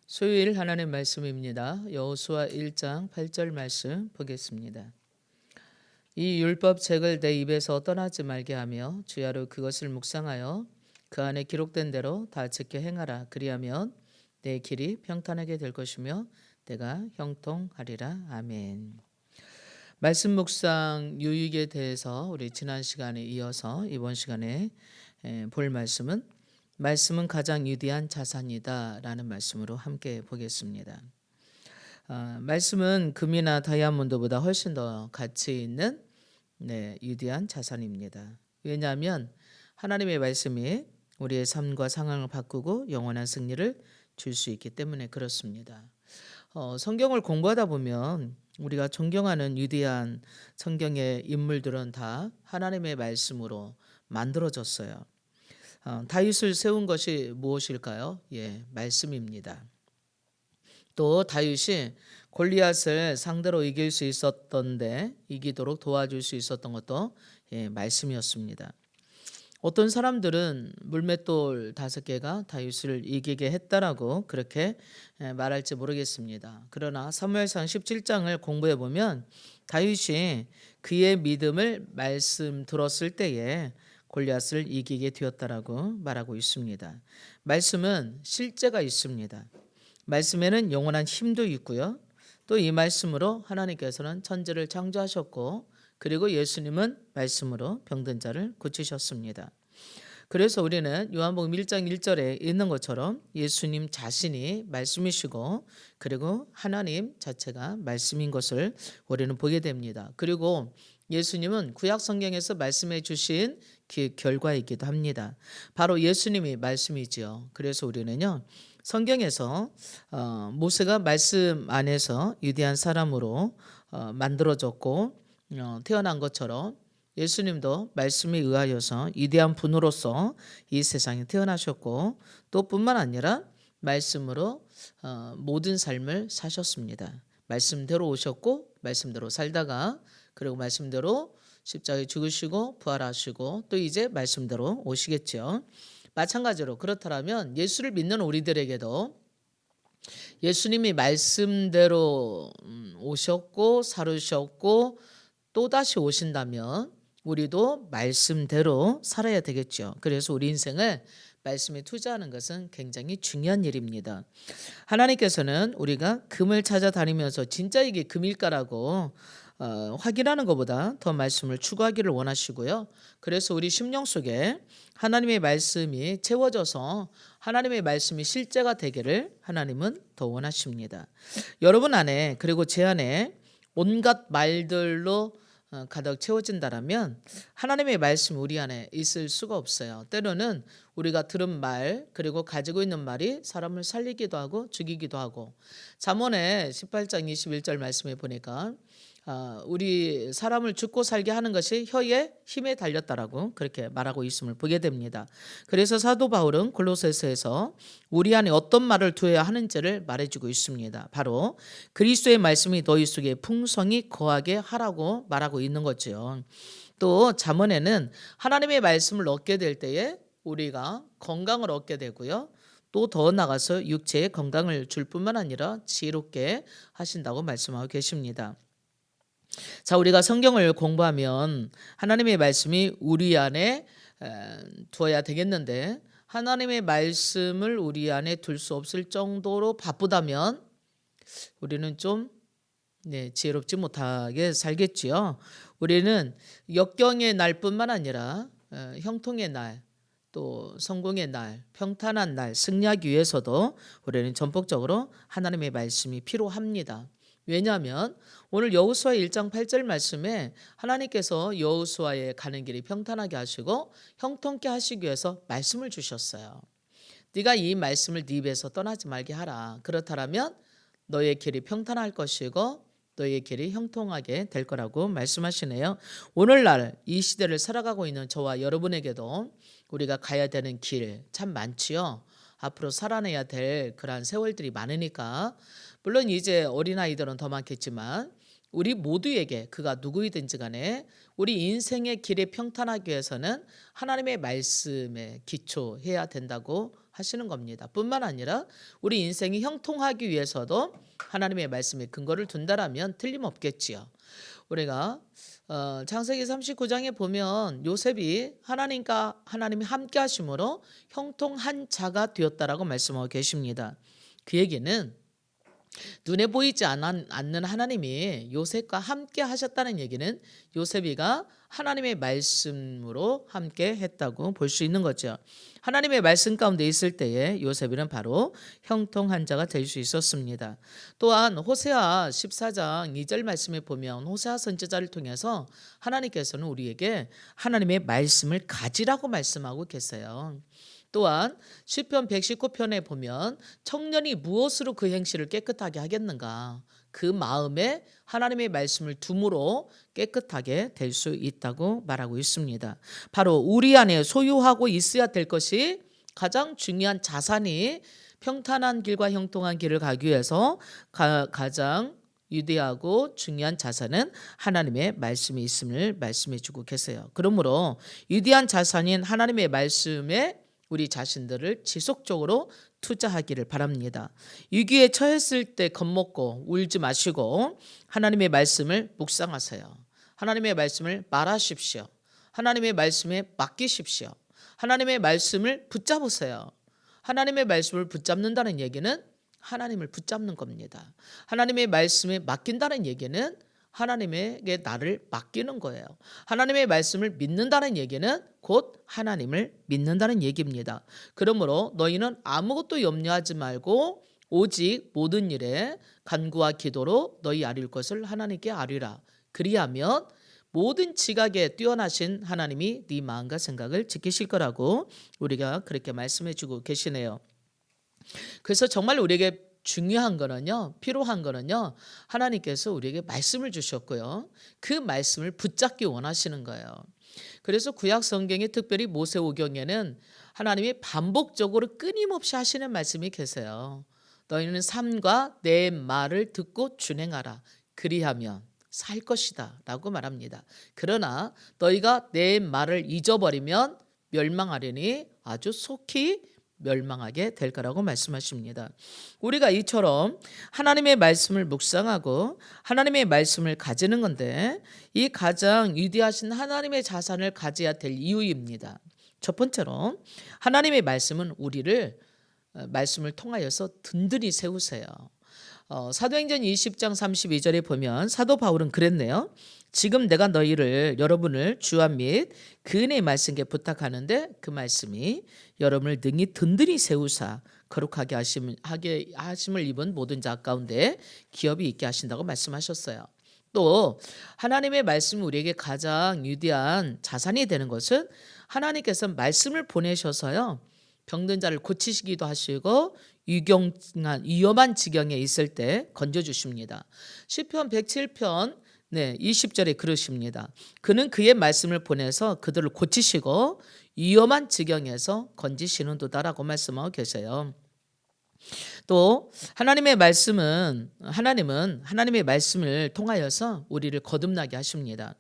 수요일 하나님 말씀입니다. 여호수아 1장 8절 말씀 보겠습니다. 이 율법 책을 내 입에서 떠나지 말게 하며 주야로 그것을 묵상하여 그 안에 기록된 대로 다 지켜 행하라. 그리하면 내 길이 평탄하게 될 것이며 내가 형통하리라. 아멘. 말씀 묵상 유익에 대해서 우리 지난 시간에 이어서 이번 시간에 볼 말씀은 가장 위대한 자산이다 라는 말씀으로 함께 보겠습니다. 말씀은 금이나 다이아몬드보다 훨씬 더 가치 있는 위대한 자산입니다. 왜냐하면 하나님의 말씀이 우리의 삶과 상황을 바꾸고 영원한 승리를 줄 수 있기 때문에 그렇습니다. 성경을 공부하다 보면 우리가 존경하는 위대한 성경의 인물들은 다 하나님의 말씀으로 만들어졌어요. 다윗을 세운 것이 무엇일까요? 말씀입니다. 또 다윗이 골리앗을 상대로 이길 수 있었던데 이기도록 도와줄 수 있었던 것도 말씀이었습니다. 어떤 사람들은 물맷돌 5개가 다윗을 이기게 했다라고 그렇게 말할지 모르겠습니다. 그러나 사무엘상 17장을 공부해 보면 다윗이 그의 믿음을 말씀 들었을 때에 골리앗을 이기게 되었다라고 말하고 있습니다. 말씀은 실제가 있습니다. 말씀에는 영원한 힘도 있고요. 또 이 말씀으로 하나님께서는 천지를 창조하셨고 그리고 예수님은 말씀으로 병든 자를 고치셨습니다. 그래서 우리는 요한복음 1장 1절에 있는 것처럼 예수님 자신이 말씀이시고 그리고 하나님 자체가 말씀인 것을 우리는 보게 됩니다. 그리고 예수님은 구약 성경에서 말씀해 주신 그 결과이기도 합니다. 바로 예수님이 말씀이지요. 그래서 우리는요 성경에서 모세가 말씀 안에서 위대한 사람으로 만들어졌고 태어난 것처럼 예수님도 말씀에 의하여서 위대한 분으로서 이 세상에 태어나셨고 또 뿐만 아니라 말씀으로 모든 삶을 사셨습니다. 말씀대로 오셨고 말씀대로 살다가 그리고 말씀대로 십자가에 죽으시고 부활하시고 또 이제 말씀대로 오시겠죠. 마찬가지로 그렇다면 예수를 믿는 우리들에게도 예수님이 말씀대로 오셨고 살으셨고 또다시 오신다면 우리도 말씀대로 살아야 되겠죠. 그래서 우리 인생을 말씀에 투자하는 것은 굉장히 중요한 일입니다. 하나님께서는 우리가 금을 찾아다니면서 진짜 이게 금일까라고 확인하는 것보다 더 말씀을 추구하기를 원하시고요. 그래서 우리 심령 속에 하나님의 말씀이 채워져서 하나님의 말씀이 실제가 되기를 하나님은 더 원하십니다. 여러분 안에 그리고 제 안에 온갖 말들로 가득 채워진다라면 하나님의 말씀이 우리 안에 있을 수가 없어요. 때로는 우리가 들은 말 그리고 가지고 있는 말이 사람을 살리기도 하고 죽이기도 하고 잠언의 18장 21절 말씀에 보니까 우리 사람을 죽고 살게 하는 것이 혀의 힘에 달렸다라고 그렇게 말하고 있음을 보게 됩니다. 그래서 사도 바울은 골로새서에서 우리 안에 어떤 말을 두어야 하는지를 말해주고 있습니다. 바로 그리스도의 말씀이 너희 속에 풍성히 거하게 하라고 말하고 있는 거죠. 또 잠언에는 하나님의 말씀을 얻게 될 때에 우리가 건강을 얻게 되고요. 또 더 나가서 육체의 건강을 줄 뿐만 아니라 지혜롭게 하신다고 말씀하고 계십니다. 자, 우리가 성경을 공부하면 하나님의 말씀이 우리 안에 두어야 되겠는데 하나님의 말씀을 우리 안에 둘 수 없을 정도로 바쁘다면 우리는 좀 지혜롭지 못하게 살겠지요. 우리는 역경의 날뿐만 아니라 형통의 날, 또 성공의 날, 평탄한 날, 승리하기 위해서도 우리는 전폭적으로 하나님의 말씀이 필요합니다. 왜냐하면 오늘 여호수아 1장 8절 말씀에 하나님께서 여호수아의 가는 길이 평탄하게 하시고 형통케 하시기 위해서 말씀을 주셨어요. 네가 이 말씀을 네 입에서 떠나지 말게 하라. 그렇다면 너의 길이 평탄할 것이고 너의 길이 형통하게 될 거라고 말씀하시네요. 오늘날 이 시대를 살아가고 있는 저와 여러분에게도 우리가 가야 되는 길 참 많지요. 앞으로 살아내야 될 그러한 세월들이 많으니까 물론 이제 어린아이들은 더 많겠지만 우리 모두에게 그가 누구이든지 간에 우리 인생의 길이 평탄하기 위해서는 하나님의 말씀에 기초해야 된다고 하시는 겁니다. 뿐만 아니라 우리 인생이 형통하기 위해서도 하나님의 말씀에 근거를 둔다라면 틀림없겠지요. 우리가 창세기 39장에 보면 요셉이 하나님이 함께 하심으로 형통한 자가 되었다라고 말씀하고 계십니다. 그 얘기는 눈에 보이지 않는 하나님이 요셉과 함께 하셨다는 얘기는 요셉이가 하나님의 말씀으로 함께 했다고 볼 수 있는 거죠. 하나님의 말씀 가운데 있을 때에 요셉이는 바로 형통한 자가 될 수 있었습니다. 또한 호세아 14장 2절 말씀에 보면 호세아 선지자를 통해서 하나님께서는 우리에게 하나님의 말씀을 가지라고 말씀하고 계세요. 또한 시편 119편에 보면 청년이 무엇으로 그 행실을 깨끗하게 하겠는가? 그 마음에 하나님의 말씀을 둠으로 깨끗하게 될 수 있다고 말하고 있습니다. 바로 우리 안에 소유하고 있어야 될 것이 가장 중요한 자산이 평탄한 길과 형통한 길을 가기 위해서 가장 위대하고 중요한 자산은 하나님의 말씀이 있음을 말씀해 주고 계세요. 그러므로 위대한 자산인 하나님의 말씀에 우리 자신들을 지속적으로 투자하기를 바랍니다. 위기에 처했을 때 겁먹고 울지 마시고 하나님의 말씀을 묵상하세요. 하나님의 말씀을 말하십시오. 하나님의 말씀에 맡기십시오. 하나님의 말씀을 붙잡으세요. 하나님의 말씀을 붙잡는다는 얘기는 하나님을 붙잡는 겁니다. 하나님의 말씀에 맡긴다는 얘기는 하나님에게 나를 맡기는 거예요. 하나님의 말씀을 믿는다는 얘기는 곧 하나님을 믿는다는 얘기입니다. 그러므로 너희는 아무것도 염려하지 말고 오직 모든 일에 간구와 기도로 너희 아릴 것을 하나님께 아뢰라. 그리하면 모든 지각에 뛰어나신 하나님이 네 마음과 생각을 지키실 거라고 우리가 그렇게 말씀해 주고 계시네요. 그래서 정말 우리에게 중요한 거는요, 필요한 거는요, 하나님께서 우리에게 말씀을 주셨고요, 그 말씀을 붙잡기 원하시는 거예요. 그래서 구약 성경에 특별히 모세오경에는 하나님이 반복적으로 끊임없이 하시는 말씀이 계세요. 너희는 삶과 내 말을 듣고 준행하라. 그리하면 살 것이다 라고 말합니다. 그러나 너희가 내 말을 잊어버리면 멸망하려니 아주 속히 멸망하게 될 거라고 말씀하십니다. 우리가 이처럼 하나님의 말씀을 묵상하고 하나님의 말씀을 가지는 건데 이 가장 위대하신 하나님의 자산을 가져야 될 이유입니다. 첫 번째로 하나님의 말씀은 우리를 말씀을 통하여서 든든히 세우세요. 사도행전 20장 32절에 보면 사도 바울은 그랬네요. 지금 내가 여러분을 주와 및 그 은혜의 말씀께 부탁하는데 그 말씀이 여러분을 능히 든든히 세우사 거룩하게 하심을 입은 모든 자 가운데 기업이 있게 하신다고 말씀하셨어요. 또 하나님의 말씀이 우리에게 가장 위대한 자산이 되는 것은 하나님께서 말씀을 보내셔서요, 병든 자를 고치시기도 하시고 위험한 지경에 있을 때 건져주십니다. 시편 107편 20절에 그러십니다. 그는 그의 말씀을 보내서 그들을 고치시고 위험한 지경에서 건지시는도다라고 말씀하고 계세요. 또 하나님은 하나님의 말씀을 통하여서 우리를 거듭나게 하십니다.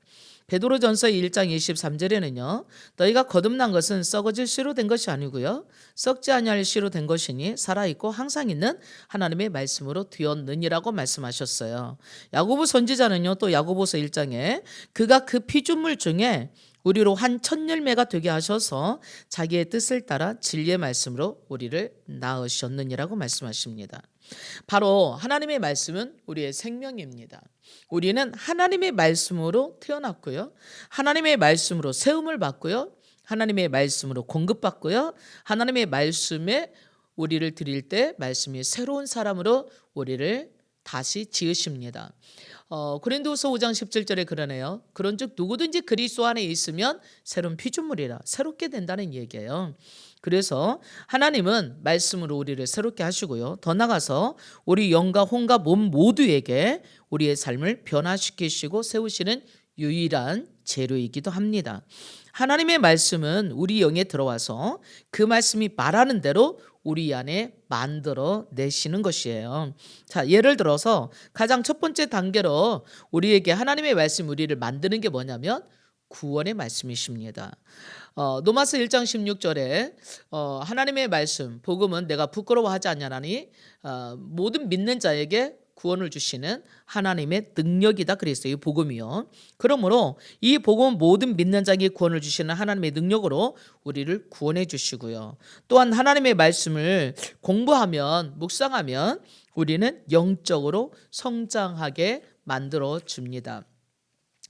베드로전서 1장 23절에는요. 너희가 거듭난 것은 썩어질 씨로 된 것이 아니고요. 썩지 아니할 씨로 된 것이니 살아있고 항상 있는 하나님의 말씀으로 되었느니라고 말씀하셨어요. 야고보 선지자는요. 또 야고보서 1장에 그가 그 피조물 중에 우리로 한 첫 열매가 되게 하셔서 자기의 뜻을 따라 진리의 말씀으로 우리를 낳으셨느니라고 말씀하십니다. 바로 하나님의 말씀은 우리의 생명입니다. 우리는 하나님의 말씀으로 태어났고요. 하나님의 말씀으로 세움을 받고요. 하나님의 말씀으로 공급받고요. 하나님의 말씀에 우리를 드릴 때 말씀이 새로운 사람으로 우리를 다시 지으십니다. 고린도후서 5장 17절에 그러네요. 그런즉 누구든지 그리스도 안에 있으면 새로운 피조물이라 새롭게 된다는 얘기예요. 그래서 하나님은 말씀으로 우리를 새롭게 하시고요. 더 나아가서 우리 영과 혼과 몸 모두에게 우리의 삶을 변화시키시고 세우시는 유일한 재료이기도 합니다. 하나님의 말씀은 우리 영에 들어와서 그 말씀이 말하는 대로 우리 안에 만들어 내시는 것이에요. 자, 예를 들어서 가장 첫 번째 단계로 우리에게 하나님의 말씀 우리를 만드는 게 뭐냐면 구원의 말씀이십니다. 로마서 1장 16절에 하나님의 말씀 복음은 내가 부끄러워하지 않냐나니 모든 믿는 자에게 구원을 주시는 하나님의 능력이다 그랬어요. 이 복음이요. 그러므로 이 복음은 모든 믿는 자에게 구원을 주시는 하나님의 능력으로 우리를 구원해 주시고요. 또한 하나님의 말씀을 공부하면 묵상하면 우리는 영적으로 성장하게 만들어 줍니다.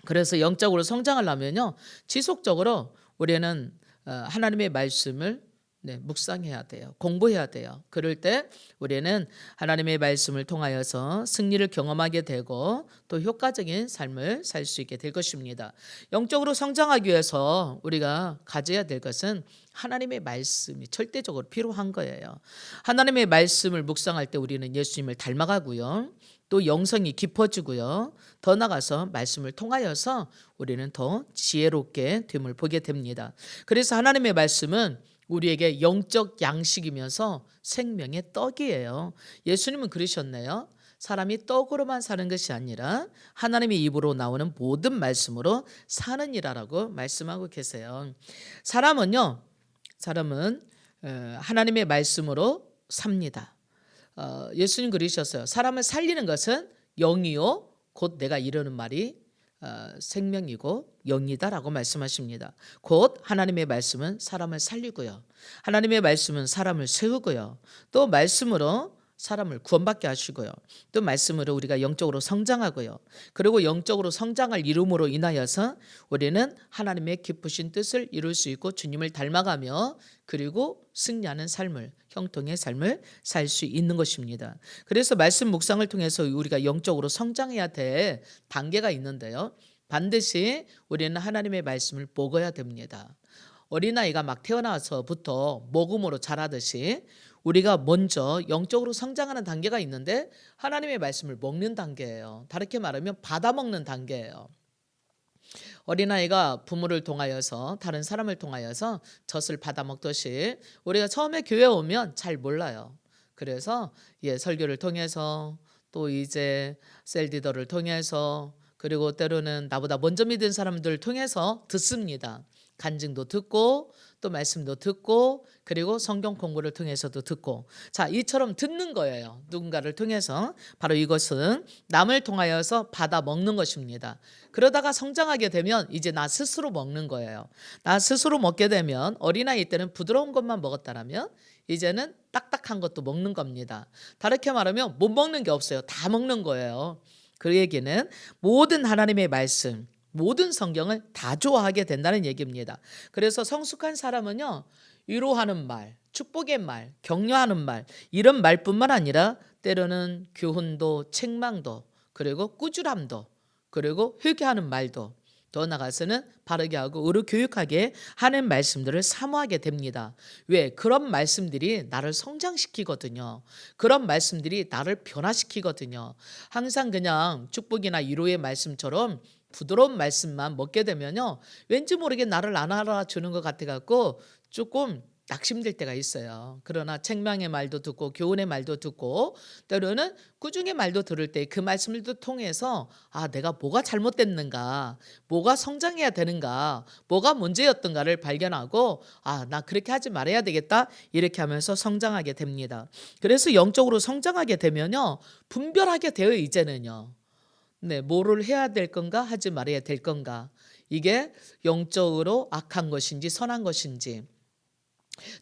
그래서 영적으로 성장하려면요 지속적으로 우리는 하나님의 말씀을 묵상해야 돼요. 공부해야 돼요. 그럴 때 우리는 하나님의 말씀을 통하여서 승리를 경험하게 되고 또 효과적인 삶을 살 수 있게 될 것입니다. 영적으로 성장하기 위해서 우리가 가져야 될 것은 하나님의 말씀이 절대적으로 필요한 거예요. 하나님의 말씀을 묵상할 때 우리는 예수님을 닮아가고요. 또 영성이 깊어지고요. 더 나아가서 말씀을 통하여서 우리는 더 지혜롭게 됨을 보게 됩니다. 그래서 하나님의 말씀은 우리에게 영적 양식이면서 생명의 떡이에요. 예수님은 그러셨네요. 사람이 떡으로만 사는 것이 아니라 하나님의 입으로 나오는 모든 말씀으로 사느니라라고 말씀하고 계세요. 사람은 하나님의 말씀으로 삽니다. 예수님 그러셨어요. 사람을 살리는 것은 영이요 곧 내가 이르는 말이 생명이고 영이다라고 말씀하십니다. 곧 하나님의 말씀은 사람을 살리고요. 하나님의 말씀은 사람을 세우고요. 또 말씀으로 사람을 구원받게 하시고요. 또 말씀으로 우리가 영적으로 성장하고요. 그리고 영적으로 성장을 이룸으로 인하여서 우리는 하나님의 기쁘신 뜻을 이룰 수 있고 주님을 닮아가며 그리고 승리하는 삶을 형통의 삶을 살 수 있는 것입니다. 그래서 말씀 묵상을 통해서 우리가 영적으로 성장해야 될 단계가 있는데요. 반드시 우리는 하나님의 말씀을 먹어야 됩니다. 어린아이가 막 태어나서부터 먹음으로 자라듯이 우리가 먼저 영적으로 성장하는 단계가 있는데 하나님의 말씀을 먹는 단계예요. 다르게 말하면 받아먹는 단계예요. 어린아이가 부모를 통하여서 다른 사람을 통하여서 젖을 받아먹듯이 우리가 처음에 교회에 오면 잘 몰라요. 그래서 설교를 통해서 또 이제 셀리더를 통해서 그리고 때로는 나보다 먼저 믿은 사람들을 통해서 듣습니다. 간증도 듣고 또 말씀도 듣고 그리고 성경 공부를 통해서도 듣고 자 이처럼 듣는 거예요. 누군가를 통해서 바로 이것은 남을 통하여서 받아 먹는 것입니다. 그러다가 성장하게 되면 이제 나 스스로 먹는 거예요. 나 스스로 먹게 되면 어린아이 때는 부드러운 것만 먹었다라면 이제는 딱딱한 것도 먹는 겁니다. 다르게 말하면 못 먹는 게 없어요. 다 먹는 거예요. 그 얘기는 모든 하나님의 말씀 모든 성경을 다 좋아하게 된다는 얘기입니다. 그래서 성숙한 사람은요. 위로하는 말, 축복의 말, 격려하는 말 이런 말뿐만 아니라 때로는 교훈도 책망도 그리고 꾸준함도 그리고 회개하는 말도 더 나아가서는 바르게 하고 의로 교육하게 하는 말씀들을 사모하게 됩니다. 왜? 그런 말씀들이 나를 성장시키거든요. 그런 말씀들이 나를 변화시키거든요. 항상 그냥 축복이나 위로의 말씀처럼 부드러운 말씀만 먹게 되면요. 왠지 모르게 나를 안 알아주는 것 같아 갖고 조금 낙심될 때가 있어요. 그러나 책망의 말도 듣고 교훈의 말도 듣고 때로는 꾸중의 말도 들을 때 그 말씀들도 통해서 내가 뭐가 잘못됐는가 뭐가 성장해야 되는가 뭐가 문제였던가를 발견하고 나 그렇게 하지 말아야 되겠다 이렇게 하면서 성장하게 됩니다. 그래서 영적으로 성장하게 되면요. 분별하게 돼요. 이제는요. 뭐를 해야 될 건가 하지 말아야 될 건가 이게 영적으로 악한 것인지 선한 것인지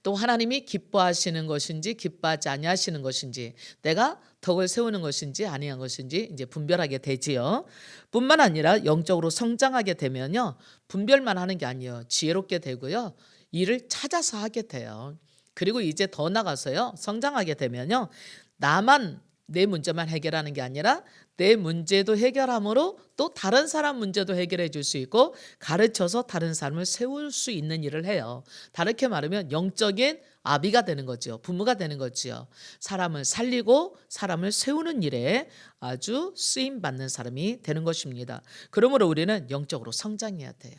또 하나님이 기뻐하시는 것인지 기뻐하지 아니하시는 것인지 내가 덕을 세우는 것인지 아니한 것인지 이제 분별하게 되지요. 뿐만 아니라 영적으로 성장하게 되면요. 분별만 하는 게 아니에요. 지혜롭게 되고요. 일을 찾아서 하게 돼요. 그리고 이제 더 나가서요. 성장하게 되면요. 나만 내 문제만 해결하는 게 아니라 내 문제도 해결함으로 또 다른 사람 문제도 해결해 줄 수 있고 가르쳐서 다른 사람을 세울 수 있는 일을 해요. 다르게 말하면 영적인 아비가 되는 거죠. 부모가 되는 거죠. 사람을 살리고 사람을 세우는 일에 아주 쓰임 받는 사람이 되는 것입니다. 그러므로 우리는 영적으로 성장해야 돼요.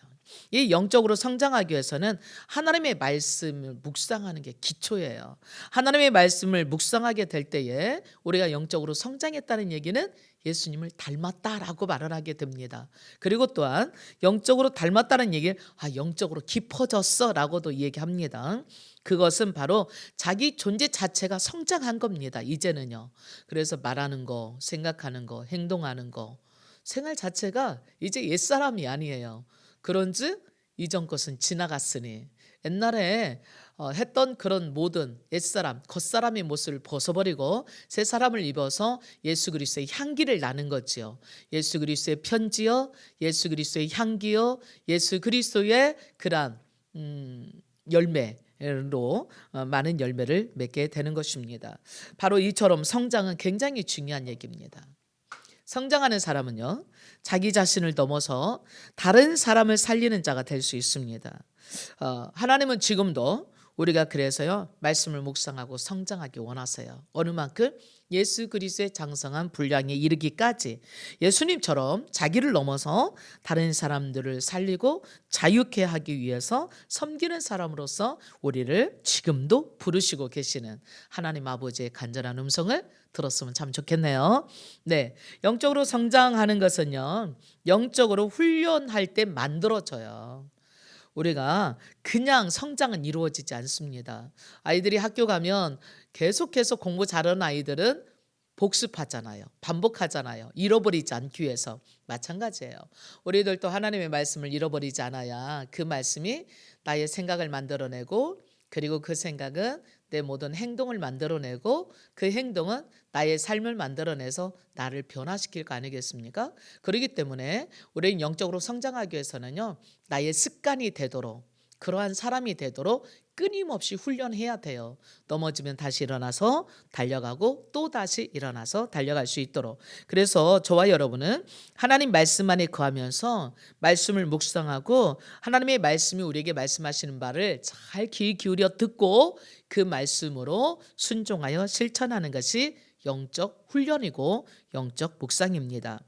이 영적으로 성장하기 위해서는 하나님의 말씀을 묵상하는 게 기초예요. 하나님의 말씀을 묵상하게 될 때에 우리가 영적으로 성장했다는 얘기는 예수님을 닮았다라고 말을 하게 됩니다. 그리고 또한 영적으로 닮았다는 얘기를 영적으로 깊어졌어라고도 얘기합니다. 그것은 바로 자기 존재 자체가 성장한 겁니다. 이제는요. 그래서 말하는 거, 생각하는 거, 행동하는 거, 생활 자체가 이제 옛사람이 아니에요. 그런즉 이전 것은 지나갔으니 옛날에 했던 그런 모든 옛사람, 겉사람의 모습을 벗어버리고 새 사람을 입어서 예수 그리스도의 향기를 나는 거지요. 예수 그리스도의 편지요, 예수 그리스도의 향기요, 예수 그리스도의 그러한 열매로 많은 열매를 맺게 되는 것입니다. 바로 이처럼 성장은 굉장히 중요한 얘기입니다. 성장하는 사람은요, 자기 자신을 넘어서 다른 사람을 살리는 자가 될 수 있습니다. 하나님은 지금도 우리가 그래서요, 말씀을 묵상하고 성장하기 원하세요. 어느 만큼? 예수 그리스도의 장성한 분량에 이르기까지 예수님처럼 자기를 넘어서 다른 사람들을 살리고 자유케 하기 위해서 섬기는 사람으로서 우리를 지금도 부르시고 계시는 하나님 아버지의 간절한 음성을 들었으면 참 좋겠네요. 네, 영적으로 성장하는 것은요, 영적으로 훈련할 때 만들어져요. 우리가 그냥 성장은 이루어지지 않습니다. 아이들이 학교 가면 계속해서 공부 잘하는 아이들은 복습하잖아요. 반복하잖아요. 잃어버리지 않기 위해서. 마찬가지예요. 우리들도 하나님의 말씀을 잃어버리지 않아야 그 말씀이 나의 생각을 만들어내고, 그리고 그 생각은 내 모든 행동을 만들어내고, 그 행동은 나의 삶을 만들어내서 나를 변화시킬 거 아니겠습니까? 그렇기 때문에 우리는 영적으로 성장하기 위해서는요, 나의 습관이 되도록, 그러한 사람이 되도록 끊임없이 훈련해야 돼요. 넘어지면 다시 일어나서 달려가고 또 다시 일어나서 달려갈 수 있도록. 그래서 저와 여러분은 하나님 말씀 안에 거하면서 말씀을 묵상하고 하나님의 말씀이 우리에게 말씀하시는 바를 잘 귀 기울여 듣고 그 말씀으로 순종하여 실천하는 것이 영적 훈련이고 영적 묵상입니다.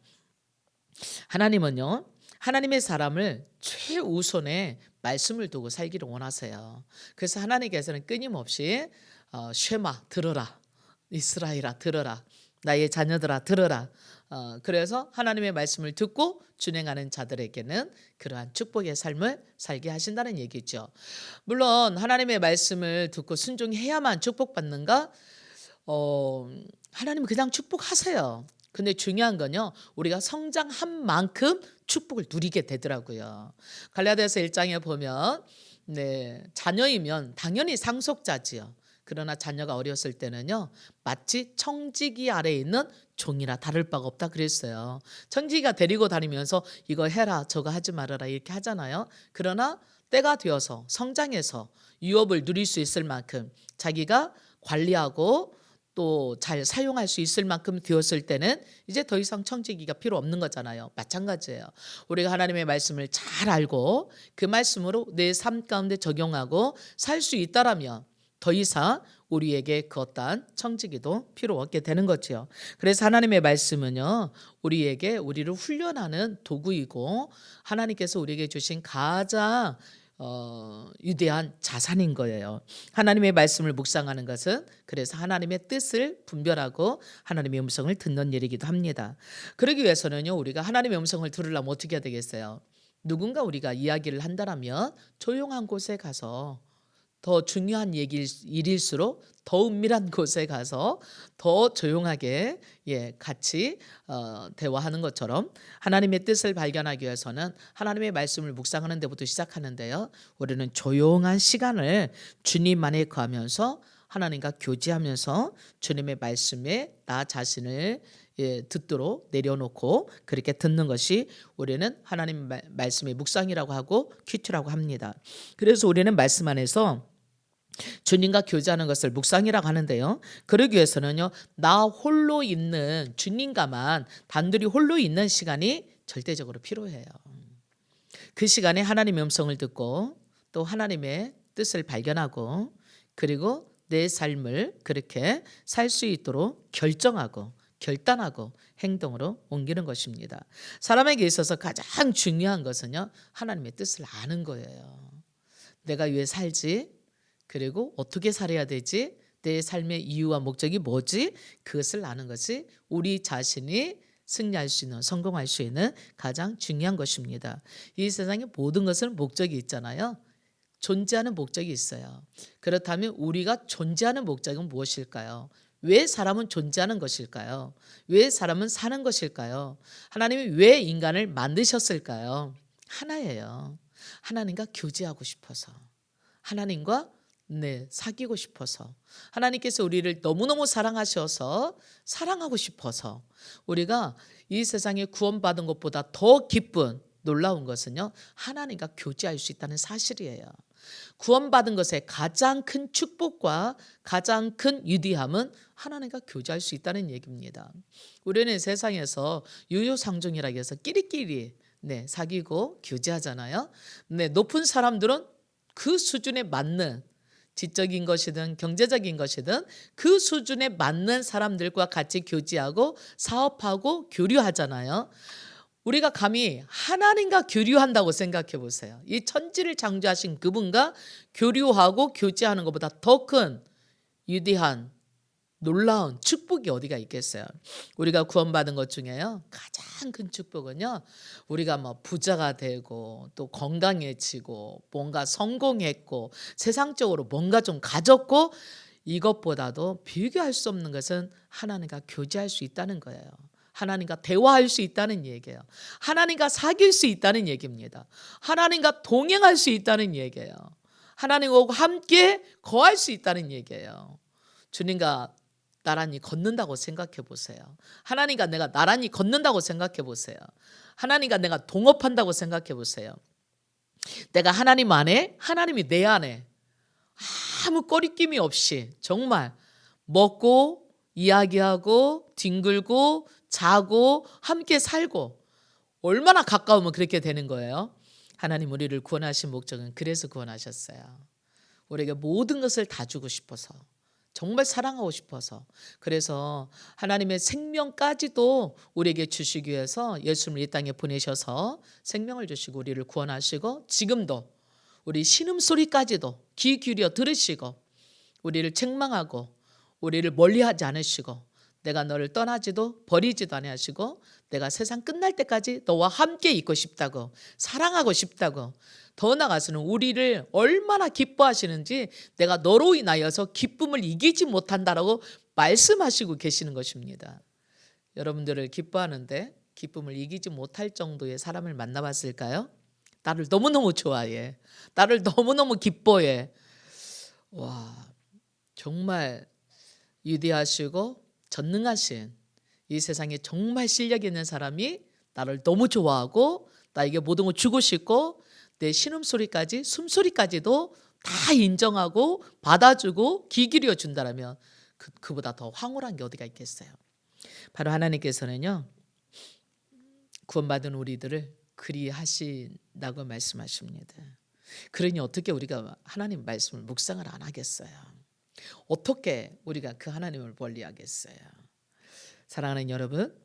하나님은요, 하나님의 사람을 최우선에 말씀을 두고 살기를 원하세요. 그래서 하나님께서는 끊임없이 쉐마 들어라, 이스라엘아 들어라, 나의 자녀들아 들어라. 그래서 하나님의 말씀을 듣고 준행하는 자들에게는 그러한 축복의 삶을 살게 하신다는 얘기죠. 물론 하나님의 말씀을 듣고 순종해야만 축복받는가? 하나님은 그냥 축복하세요. 근데 중요한 건요, 우리가 성장한 만큼 축복을 누리게 되더라고요. 갈라디아서 1장에 보면 자녀이면 당연히 상속자지요. 그러나 자녀가 어렸을 때는요, 마치 청지기 아래에 있는 종이라 다를 바가 없다 그랬어요. 청지기가 데리고 다니면서 이거 해라 저거 하지 말아라 이렇게 하잖아요. 그러나 때가 되어서 성장해서 유업을 누릴 수 있을 만큼 자기가 관리하고 또 잘 사용할 수 있을 만큼 되었을 때는 이제 더 이상 청지기가 필요 없는 거잖아요. 마찬가지예요. 우리가 하나님의 말씀을 잘 알고 그 말씀으로 내 삶 가운데 적용하고 살 수 있다라면 더 이상 우리에게 그 어떠한 청지기도 필요 없게 되는 거죠. 그래서 하나님의 말씀은요, 우리를 훈련하는 도구이고 하나님께서 우리에게 주신 가장 위대한 자산인 거예요. 하나님의 말씀을 묵상하는 것은 그래서 하나님의 뜻을 분별하고 하나님의 음성을 듣는 일이기도 합니다. 그러기 위해서는요, 우리가 하나님의 음성을 들으려면 어떻게 해야 되겠어요? 누군가 우리가 이야기를 한다면 조용한 곳에 가서, 더 중요한 일일수록 더 은밀한 곳에 가서 더 조용하게 같이 대화하는 것처럼 하나님의 뜻을 발견하기 위해서는 하나님의 말씀을 묵상하는 데부터 시작하는데요, 우리는 조용한 시간을 주님 안에 거하면서 하나님과 교제하면서 주님의 말씀에 나 자신을 듣도록 내려놓고 그렇게 듣는 것이 우리는 하나님 말씀의 묵상이라고 하고 큐티라고 합니다. 그래서 우리는 말씀 안에서 주님과 교제하는 것을 묵상이라고 하는데요, 그러기 위해서는요, 나 홀로 있는, 주님과만 단둘이 홀로 있는 시간이 절대적으로 필요해요. 그 시간에 하나님의 음성을 듣고 또 하나님의 뜻을 발견하고, 그리고 내 삶을 그렇게 살 수 있도록 결정하고 결단하고 행동으로 옮기는 것입니다. 사람에게 있어서 가장 중요한 것은요, 하나님의 뜻을 아는 거예요. 내가 왜 살지? 그리고 어떻게 살아야 되지? 내 삶의 이유와 목적이 뭐지? 그것을 아는 것이 우리 자신이 승리할 수 있는, 성공할 수 있는 가장 중요한 것입니다. 이 세상에 모든 것은 목적이 있잖아요. 존재하는 목적이 있어요. 그렇다면 우리가 존재하는 목적은 무엇일까요? 왜 사람은 존재하는 것일까요? 왜 사람은 사는 것일까요? 하나님이 왜 인간을 만드셨을까요? 하나예요. 하나님과 교제하고 싶어서. 하나님과 사귀고 싶어서. 하나님께서 우리를 너무너무 사랑하셔서 사랑하고 싶어서. 우리가 이 세상에 구원받은 것보다 더 기쁜 놀라운 것은요, 하나님과 교제할 수 있다는 사실이에요. 구원받은 것의 가장 큰 축복과 가장 큰 유디함은 하나님과 교제할 수 있다는 얘기입니다. 우리는 세상에서 유유상종이라고 해서 끼리끼리 사귀고 교제하잖아요. 높은 사람들은 그 수준에 맞는, 지적인 것이든 경제적인 것이든 그 수준에 맞는 사람들과 같이 교제하고 사업하고 교류하잖아요. 우리가 감히 하나님과 교류한다고 생각해 보세요. 이 천지를 창조하신 그분과 교류하고 교제하는 것보다 더 큰 위대한 놀라운 축복이 어디가 있겠어요. 우리가 구원받은 것 중에요, 가장 큰 축복은요, 우리가 뭐 부자가 되고 또 건강해지고 뭔가 성공했고 세상적으로 뭔가 좀 가졌고, 이것보다도 비교할 수 없는 것은 하나님과 교제할 수 있다는 거예요. 하나님과 대화할 수 있다는 얘기예요. 하나님과 사귈 수 있다는 얘기입니다. 하나님과 동행할 수 있다는 얘기예요. 하나님과 함께 거할 수 있다는 얘기예요. 주님과 나란히 걷는다고 생각해 보세요. 하나님과 내가 나란히 걷는다고 생각해 보세요. 하나님과 내가 동업한다고 생각해 보세요. 내가 하나님 안에, 하나님이 내 안에 아무 꺼리낌이 없이 정말 먹고 이야기하고 뒹굴고 자고 함께 살고, 얼마나 가까우면 그렇게 되는 거예요. 하나님 우리를 구원하신 목적은 그래서 구원하셨어요. 우리에게 모든 것을 다 주고 싶어서, 정말 사랑하고 싶어서, 그래서 하나님의 생명까지도 우리에게 주시기 위해서 예수님을 이 땅에 보내셔서 생명을 주시고 우리를 구원하시고, 지금도 우리 신음소리까지도 귀 기울여 들으시고 우리를 책망하고 우리를 멀리하지 않으시고, 내가 너를 떠나지도 버리지도 아니하시고 내가 세상 끝날 때까지 너와 함께 있고 싶다고, 사랑하고 싶다고, 더 나아가서는 우리를 얼마나 기뻐하시는지 내가 너로 인하여서 기쁨을 이기지 못한다라고 말씀하시고 계시는 것입니다. 여러분들을 기뻐하는데 기쁨을 이기지 못할 정도의 사람을 만나봤을까요? 나를 너무너무 좋아해, 나를 너무너무 기뻐해. 와, 정말 위대하시고 전능하신 이 세상에 정말 실력 있는 사람이 나를 너무 좋아하고 나에게 모든 걸 주고 싶고 내 신음소리까지 숨소리까지도 다 인정하고 받아주고 귀 기울여 준다라면 그보다 더 황홀한 게 어디가 있겠어요. 바로 하나님께서는요, 구원받은 우리들을 그리하신다고 말씀하십니다. 그러니 어떻게 우리가 하나님 말씀을 묵상을 안 하겠어요? 어떻게 우리가 그 하나님을 멀리하겠어요? 사랑하는 여러분,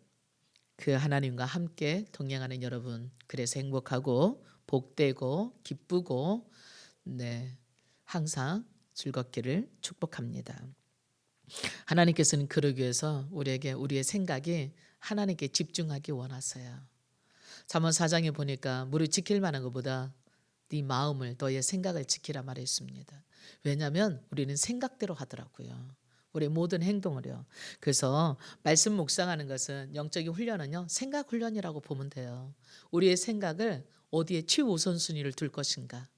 그 하나님과 함께 동행하는 여러분, 그래서 행복하고 복되고 기쁘고 항상 즐겁기를 축복합니다. 하나님께서는 그러기 위해서 우리에게 우리의 생각이 하나님께 집중하기 원하세요. 잠언 4장에 보니까 무릇 지킬 만한 것보다 네 마음을, 너의 생각을 지키라 말했습니다. 왜냐하면 우리는 생각대로 하더라고요. 우리의 모든 행동을요. 그래서 말씀 묵상하는 것은, 영적인 훈련은요, 생각 훈련이라고 보면 돼요. 우리의 생각을 어디에 최우선순위를 둘 것인가,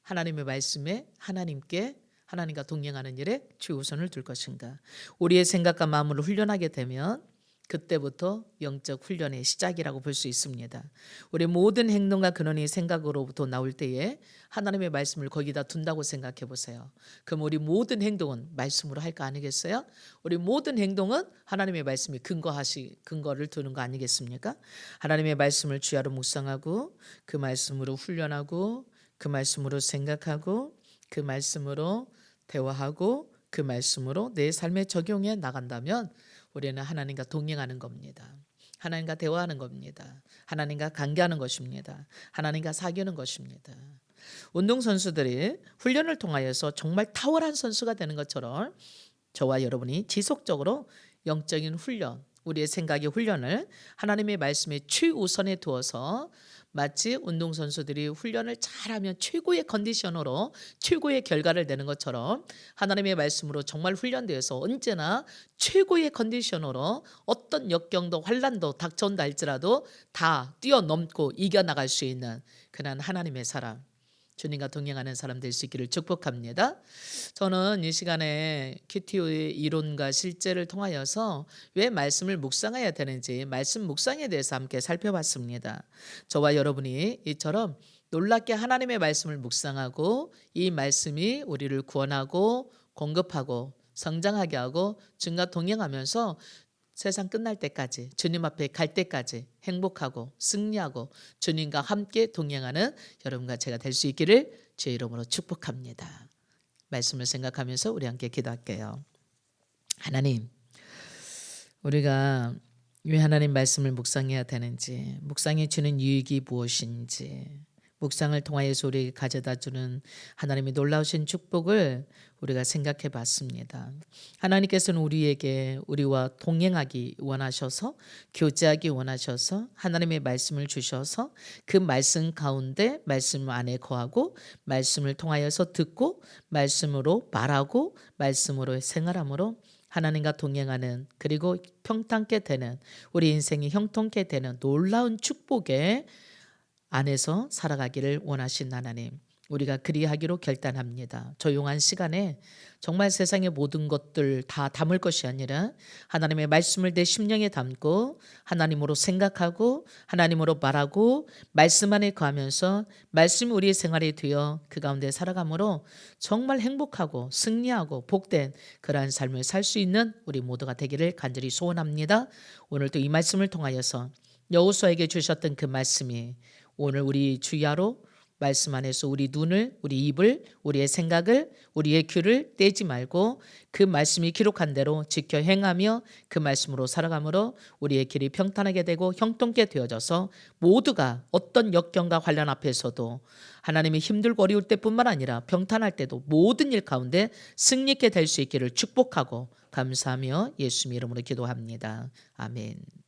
하나님의 말씀에, 하나님께, 하나님과 동행하는 일에 최우선을 둘 것인가. 우리의 생각과 마음을 훈련하게 되면 그때부터 영적 훈련의 시작이라고 볼 수 있습니다. 우리 모든 행동과 근원이 생각으로부터 나올 때에 하나님의 말씀을 거기다 둔다고 생각해 보세요. 그럼 우리 모든 행동은 말씀으로 할 거 아니겠어요? 우리 모든 행동은 하나님의 말씀에 근거를 두는 거 아니겠습니까? 하나님의 말씀을 주야로 묵상하고 그 말씀으로 훈련하고 그 말씀으로 생각하고 그 말씀으로 대화하고 그 말씀으로 내 삶에 적용해 나간다면 우리는 하나님과 동행하는 겁니다. 하나님과 대화하는 겁니다. 하나님과 관계하는 것입니다. 하나님과 사귀는 것입니다. 운동선수들이 훈련을 통하여서 정말 탁월한 선수가 되는 것처럼 저와 여러분이 지속적으로 영적인 훈련, 우리의 생각의 훈련을 하나님의 말씀에 최우선에 두어서 마치 운동선수들이 훈련을 잘하면 최고의 컨디션으로 최고의 결과를 내는 것처럼 하나님의 말씀으로 정말 훈련되어서 언제나 최고의 컨디션으로 어떤 역경도 환난도 닥쳐온다 할지라도 다 뛰어넘고 이겨나갈 수 있는 그런 하나님의 사람, 주님과 동행하는 사람 될 수 있기를 축복합니다. 저는 이 시간에 QTO의 이론과 실제를 통하여서 왜 말씀을 묵상해야 되는지 말씀 묵상에 대해서 함께 살펴봤습니다. 저와 여러분이 이처럼 놀랍게 하나님의 말씀을 묵상하고 이 말씀이 우리를 구원하고 공급하고 성장하게 하고 주님과 동행하면서 세상 끝날 때까지 주님 앞에 갈 때까지 행복하고 승리하고 주님과 함께 동행하는 여러분과 제가 될 수 있기를 주의 이름으로 축복합니다. 말씀을 생각하면서 우리 함께 기도할게요. 하나님, 우리가 왜 하나님 말씀을 묵상해야 되는지, 묵상해 주는 유익이 무엇인지, 묵상을 통하여서 우리에게 가져다 주는 하나님의 놀라우신 축복을 우리가 생각해 봤습니다. 하나님께서는 우리에게 우리와 동행하기 원하셔서 교제하기 원하셔서 하나님의 말씀을 주셔서 그 말씀 가운데 말씀 안에 거하고 말씀을 통하여서 듣고 말씀으로 말하고 말씀으로 생활함으로 하나님과 동행하는 그리고 평탄케 되는 우리 인생이 형통케 되는 놀라운 축복의 안에서 살아가기를 원하신 하나님, 우리가 그리하기로 결단합니다. 조용한 시간에 정말 세상의 모든 것들 다 담을 것이 아니라 하나님의 말씀을 내 심령에 담고 하나님으로 생각하고 하나님으로 말하고 말씀 안에 거하면서 말씀이 우리의 생활에 되어 그 가운데 살아감으로 정말 행복하고 승리하고 복된 그러한 삶을 살 수 있는 우리 모두가 되기를 간절히 소원합니다. 오늘도 이 말씀을 통하여서 여호수아에게 주셨던 그 말씀이 오늘 우리 주야로 말씀 안에서 우리 눈을, 우리 입을, 우리의 생각을, 우리의 귀를 떼지 말고 그 말씀이 기록한 대로 지켜 행하며 그 말씀으로 살아감으로 우리의 길이 평탄하게 되고 형통케 되어져서 모두가 어떤 역경과 환난 앞에서도 하나님이 힘들고 어려울 때뿐만 아니라 평탄할 때도 모든 일 가운데 승리 있게 될 수 있기를 축복하고 감사하며 예수님 이름으로 기도합니다. 아멘.